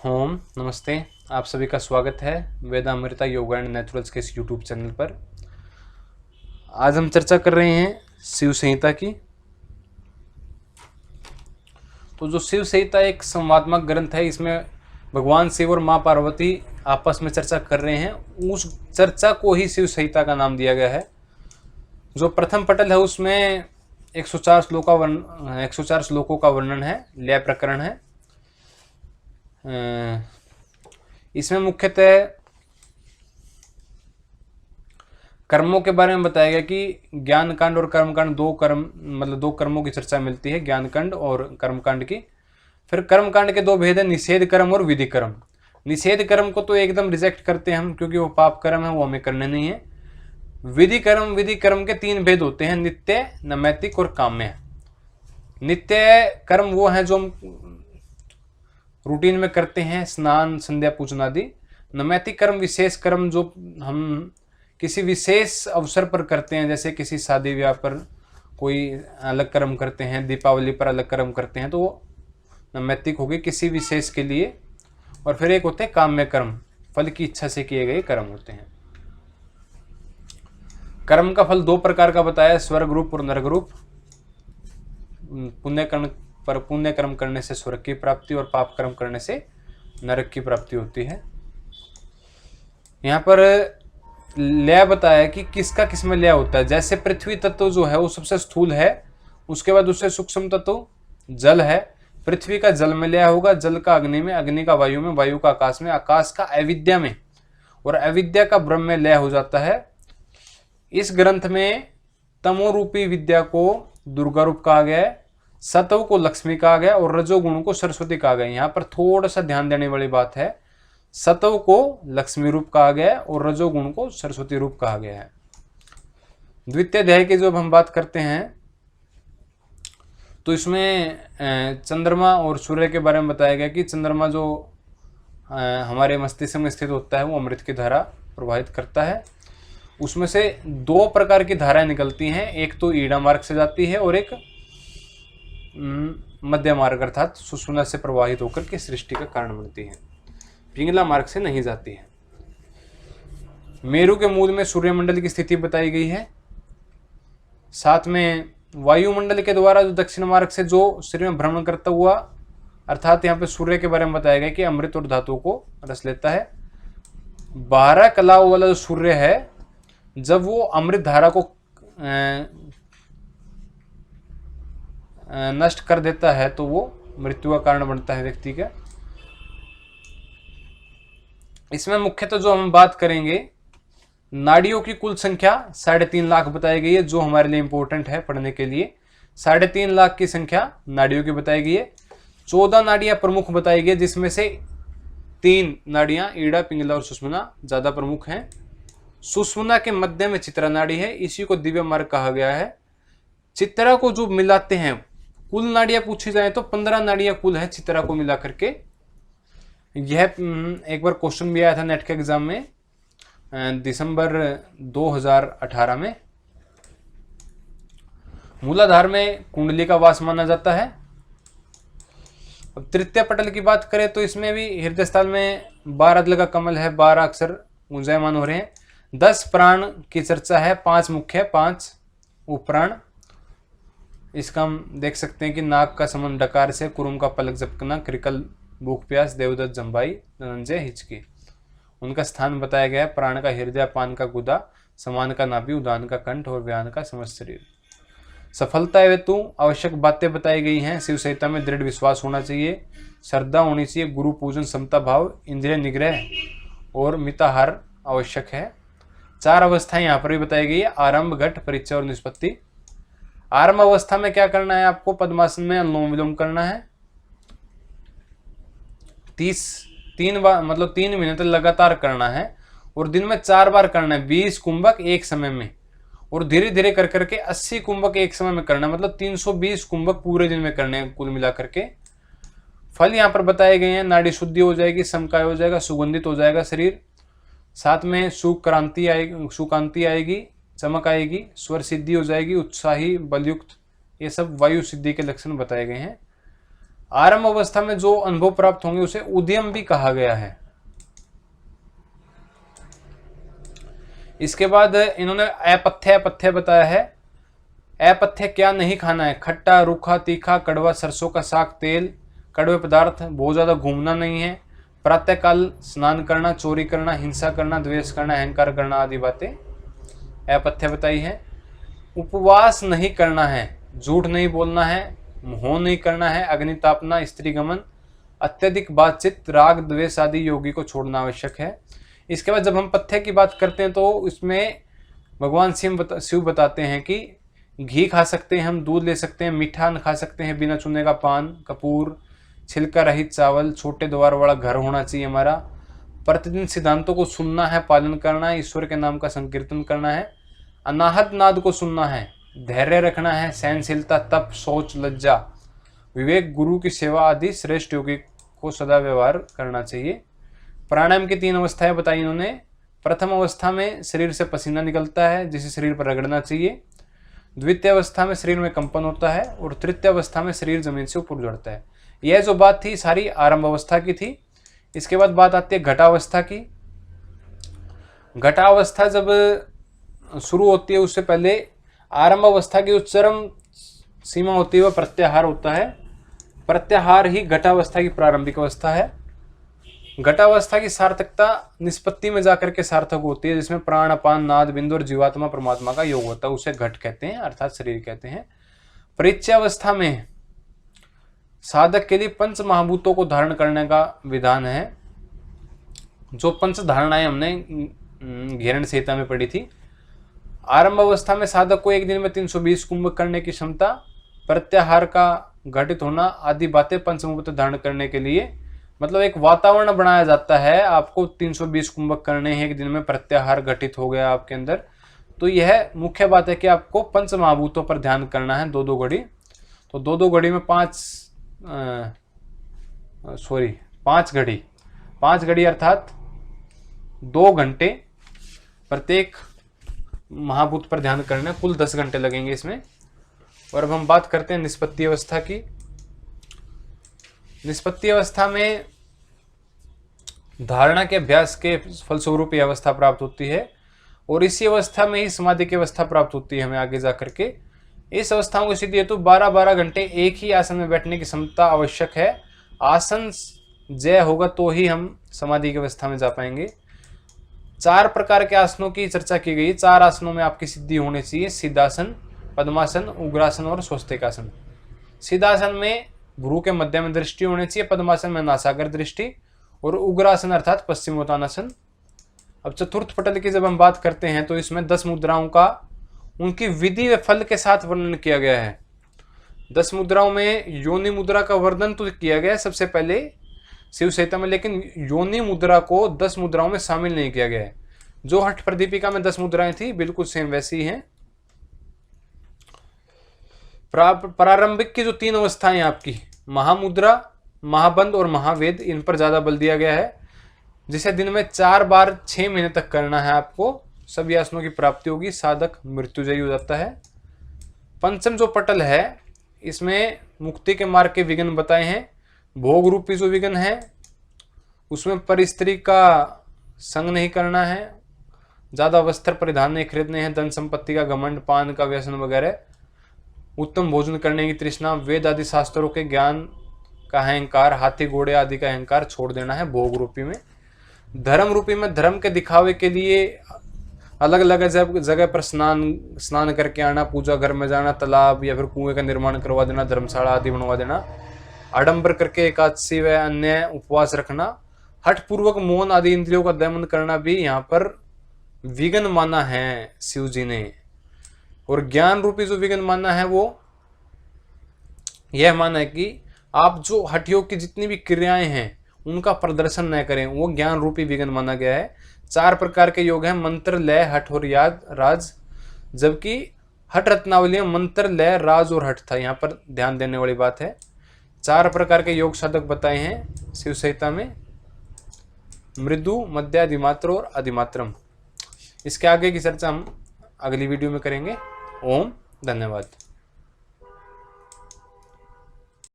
ओम नमस्ते। आप सभी का स्वागत है वेदामृता योगा एंड नेचुरल्स के इस यूट्यूब चैनल पर। आज हम चर्चा कर रहे हैं शिव संहिता की। तो जो शिव संहिता एक संवादात्मक ग्रंथ है, इसमें भगवान शिव और माँ पार्वती आपस में चर्चा कर रहे हैं। उस चर्चा को ही शिव संहिता का नाम दिया गया है। जो प्रथम पटल है उसमें 104 श्लोकों का वर्णन है, लय प्रकरण है। इसमें मुख्यतः कर्मों के बारे में बताया गया कि ज्ञान कांड और कर्म कांड, दो कर्मों की चर्चा मिलती है, ज्ञान कांड और कर्म कांड की। फिर कर्म कांड के दो भेद है, निषेध कर्म और विधि कर्म। निषेध कर्म को तो एकदम रिजेक्ट करते हैं हम, क्योंकि वो पाप कर्म है, वो हमें करने नहीं है। विधि कर्म के तीन भेद होते हैं, नित्य, नैमित्तिक और काम्य। नित्य कर्म वो है जो हम रूटीन में करते हैं, स्नान, संध्या पूजन आदि। नैमित्तिक कर्म विशेष कर्म जो हम किसी विशेष अवसर पर करते हैं, जैसे किसी शादी ब्याह पर कोई अलग कर्म करते हैं, दीपावली पर अलग कर्म करते हैं, तो वो नैमित्तिक हो गए किसी विशेष के लिए। और फिर एक होते हैं काम्य कर्म, फल की इच्छा से किए गए कर्म होते हैं। कर्म का फल दो प्रकार का बताया, स्वर्ग रूप और नरक रूप। पुण्य कर्म करने से स्वर्ग की प्राप्ति और पाप कर्म करने से नरक की प्राप्ति होती है। यहाँ पर लय बताया कि किसका किसमें लय होता है। जैसे पृथ्वी तत्व जो है वो सबसे स्थूल है, उसके बाद उससे सूक्ष्म तत्व जल है। पृथ्वी का जल में लय होगा, जल का अग्नि में, अग्नि का वायु में, वायु का आकाश में, आकाश का अविद्या में और अविद्या का ब्रह्म में लय हो जाता है। इस ग्रंथ में तमो रूपी विद्या को दुर्गा रूप कहा गया है, सत्व को लक्ष्मी कहा गया और रजोगुण को सरस्वती कहा गया। यहाँ पर थोड़ा सा ध्यान देने वाली बात है, सत्व को लक्ष्मी रूप कहा गया है और रजोगुण को सरस्वती रूप कहा गया है। द्वितीय अध्याय की जब हम बात करते हैं तो इसमें चंद्रमा और सूर्य के बारे में बताया गया कि चंद्रमा जो हमारे मस्तिष्क में स्थित होता है वो अमृत की धारा प्रवाहित करता है। उसमें से दो प्रकार की धाराएं निकलती हैं, एक तो ईड़ा मार्ग से जाती है और एक मध्य मार्ग अर्थात सुषुम्ना से प्रवाहित होकर के सृष्टि का कारण बनती है, पिंगला मार्ग से नहीं जाती है। मेरु के मूल में सूर्यमंडल की स्थिति बताई गई है। साथ में वायुमंडल के द्वारा जो दक्षिण मार्ग से जो शरीर में भ्रमण करता हुआ, अर्थात यहाँ पे सूर्य के बारे में बताया गया कि अमृत और धातुओं को रस लेता है। 12 कलाओं वाला जो सूर्य है, जब वो अमृत धारा को नष्ट कर देता है तो वो मृत्यु का कारण बनता है व्यक्ति का। इसमें मुख्यतः जो हम बात करेंगे, नाड़ियों की कुल संख्या 3.5 लाख बताई गई है, जो हमारे लिए इंपॉर्टेंट है पढ़ने के लिए। 3.5 लाख की संख्या नाड़ियों की बताई गई है। 14 नाड़ियां प्रमुख बताई गई, जिसमें से 3 नाड़ियां ईड़ा, पिंगला और सुषुम्ना ज्यादा प्रमुख हैं। सुषुम्ना के मध्य में चित्रा नाड़ी है, इसी को दिव्य मार्ग कहा गया है। चित्रा को जो मिलाते हैं, कुल नाड़ियां पूछी जाए तो 15 नाड़ियां कुल है चित्रा को मिला करके। यह एक बार क्वेश्चन भी आया था नेट के एग्जाम में दिसंबर 2018 में। मूलाधार में कुंडली का वास माना जाता है। अब तृतीय पटल की बात करें तो इसमें भी हृदय स्थल में 12 दल का कमल है, 12 अक्षर गुंजायमान हो रहे हैं। 10 प्राण की चर्चा है, 5 मुख्य, 5 उपप्राण। इसका हम देख सकते हैं कि नाग का समन डकार से, कुरुम का पलक झपकना, क्रिकल भूख प्यास, देवदत्त जम्बाई, धनंजय हिचकी। उनका स्थान बताया गया है, प्राण का हृदय, पान का गुदा, समान का नाभि, उदान का कंठ और व्यान का समस्त शरीर। सफलता हेतु आवश्यक बातें बताई गई हैं। शिव संहिता में दृढ़ विश्वास होना चाहिए, श्रद्धा होनी चाहिए, गुरु पूजन, समता भाव, इंद्रिय निग्रह और मिताहार आवश्यक है। 4 अवस्थाएं यहाँ पर भी बताई गई है, आरंभ, घट, परिचय और निष्पत्ति। आरंभ अवस्था में क्या करना है आपको? पद्मासन में अनुलोम विलोम करना है। 3 मिनट लगातार करना है और दिन में 4 बार करना है। 20 कुंभक एक समय में और धीरे धीरे कर करके 80 कुंभक एक समय में करना है, मतलब 320 कुंभक पूरे दिन में करने हैं कुल मिला करके। फल यहाँ पर बताए गए हैं, नाड़ी शुद्धि हो जाएगी, समकाय हो जाएगा, सुगंधित हो जाएगा शरीर, साथ में सुकांति आएगी, चमक आएगी, स्वर सिद्धि हो जाएगी, उत्साही, बलयुक्त, ये सब वायु सिद्धि के लक्षण बताए गए हैं। आरंभ अवस्था में जो अनुभव प्राप्त होंगे उसे उद्यम भी कहा गया है। इसके बाद इन्होंने अपथ्य अपथ्य बताया है। अपथ्य क्या नहीं खाना है? खट्टा, रूखा, तीखा, कड़वा, सरसों का साग, तेल, कड़वे पदार्थ, बहुत ज्यादा घूमना नहीं है, प्रातःकाल स्नान करना, चोरी करना, हिंसा करना, द्वेष करना, अहंकार करना आदि बातें अपथ्य बताई है। उपवास नहीं करना है, झूठ नहीं बोलना है, मोह नहीं करना है, अग्नितापना, स्त्री गमन, अत्यधिक बातचीत, राग द्वेष आदि योगी को छोड़ना आवश्यक है। इसके बाद जब हम पथ्य की बात करते हैं तो इसमें भगवान शिव बताते हैं कि घी खा सकते हैं, हम दूध ले सकते हैं, मीठा खा सकते हैं, बिना चूने का पान, कपूर, छिलका रहित चावल, छोटे द्वार वाला घर होना चाहिए हमारा, प्रतिदिन सिद्धांतों को सुनना है, पालन करना है, ईश्वर के नाम का संकीर्तन करना है, अनाहत नाद को सुनना है, धैर्य रखना है, सहनशीलता, तप, शौच, लज्जा, विवेक, गुरु की सेवा आदि श्रेष्ठ योगी को सदा व्यवहार करना चाहिए। प्राणायाम की 3 अवस्थाएं बताई इन्होंने। प्रथम अवस्था में शरीर से पसीना निकलता है जिसे शरीर पर रगड़ना चाहिए। द्वितीय अवस्था में शरीर में कंपन होता है और तृतीय अवस्था में शरीर जमीन से ऊपर उड़ता है। यह जो बात थी सारी आरंभ अवस्था की थी। इसके बाद बात आती है घटावस्था की। घटावस्था जब शुरू होती है उससे पहले आरंभ अवस्था की जो चरम सीमा होती है वह प्रत्याहार होता है। प्रत्याहार ही घटावस्था की प्रारंभिक अवस्था है। घटावस्था की सार्थकता निष्पत्ति में जाकर के सार्थक होती है, जिसमें प्राण, अपान, नाद, बिंदु और जीवात्मा परमात्मा का योग होता है, उसे घट कहते हैं अर्थात शरीर कहते हैं। परिचयावस्था में साधक के लिए पंच महाभूतों को धारण करने का विधान है। जो पंच धारणाएं हमने घेरण संहिता में पढ़ी थी। आरंभ अवस्था में साधक को एक दिन में 320 कुंभक करने की क्षमता, प्रत्याहार का घटित होना आदि बातें पंचभूत धारण करने के लिए, मतलब एक वातावरण बनाया जाता है। आपको 320 कुंभक करने हैं एक दिन में, प्रत्याहार घटित हो गया आपके अंदर, तो यह मुख्य बात है कि आपको पंच महाभूतों पर ध्यान करना है 2-2 घड़ी। तो 2-2 घड़ी में 5 घड़ी अर्थात 2 घंटे प्रत्येक महाभूत पर ध्यान करना, कुल 10 घंटे लगेंगे इसमें। और अब हम बात करते हैं निष्पत्ति अवस्था की। निष्पत्ति अवस्था में धारणा के अभ्यास के फलस्वरूप यह अवस्था प्राप्त होती है और इसी अवस्था में ही समाधि की अवस्था प्राप्त होती है हमें आगे जाकर के। इस अवस्थाओं की सिद्धि हेतु 12-12 घंटे एक ही आसन में बैठने की क्षमता आवश्यक है। आसन जय होगा तो ही हम समाधि की अवस्था में जा पाएंगे। 4 प्रकार के आसनों की चर्चा की गई। 4 आसनों में आपकी सिद्धि होनी चाहिए: सिद्धासन, पद्मासन, उग्रासन और स्वस्तिकासन। सिद्धासन में भ्रू के मध्य में दृष्टि होनी चाहिए, पद्मासन में नासागर दृष्टि और उग्रासन अर्थात पश्चिमोत्तानासन। अब चतुर्थ पटल की जब हम बात करते हैं तो इसमें 10 मुद्राओं का उनकी विधि व फल के साथ वर्णन किया गया है। 10 मुद्राओं में योनि मुद्रा का वर्णन तो किया गया है सबसे पहले शिव संहिता में, लेकिन योनि मुद्रा को 10 मुद्राओं में शामिल नहीं किया गया है। जो हठ प्रदीपिका में 10 मुद्राएं थी बिल्कुल सेम वैसी ही हैं। प्रारंभिक की जो 3 अवस्थाएं आपकी महामुद्रा, महाबंद और महावेद, इन पर ज्यादा बल दिया गया है, जिसे दिन में 4 बार 6 महीने तक करना है। आपको सभी आसनों की प्राप्ति होगी, साधक मृत्युजयी हो जाता है। पंचम जो पटल है इसमें मुक्ति के मार्ग के विघ्न बताए हैं। भोग रूपी जो विघ्न है उसमें पर स्त्री का संग नहीं करना है, ज्यादा वस्त्र परिधान नहीं खरीदने हैं, धन संपत्ति का घमंड, पान का व्यसन वगैरह, उत्तम भोजन करने की तृष्णा, वेद आदि शास्त्रों के ज्ञान का अहंकार, हाथी घोड़े आदि का अहंकार छोड़ देना है भोग रूपी में। धर्म रूपी में धर्म के दिखावे के लिए अलग अलग जगह पर स्नान करके आना, पूजा घर में जाना, तालाब या फिर कुएं का निर्माण करवा देना, धर्मशाला आदि बनवा देना, आडंबर करके एकादशी व अन्य उपवास रखना, हठ पूर्वक मौन आदि इंद्रियों का दमन करना भी यहाँ पर विघ्न माना है शिव जी ने। और ज्ञान रूपी जो विघ्न माना है वो यह माना है कि आप जो हठ योग की जितनी भी क्रियाएं हैं उनका प्रदर्शन न करें, वो ज्ञान रूपी विघ्न माना गया है। 4 प्रकार के योग हैं: मंत्र, लय, हठ और याद राज। जबकि हठ रत्नावली में मंत्र, लय, राज और हठ था, यहाँ पर ध्यान देने वाली बात है। 4 प्रकार के योग साधक बताए हैं शिव संहिता में: मृदु, मध्य, अधिमात्र और अधिमात्रम। इसके आगे की चर्चा हम अगली वीडियो में करेंगे। ओम, धन्यवाद।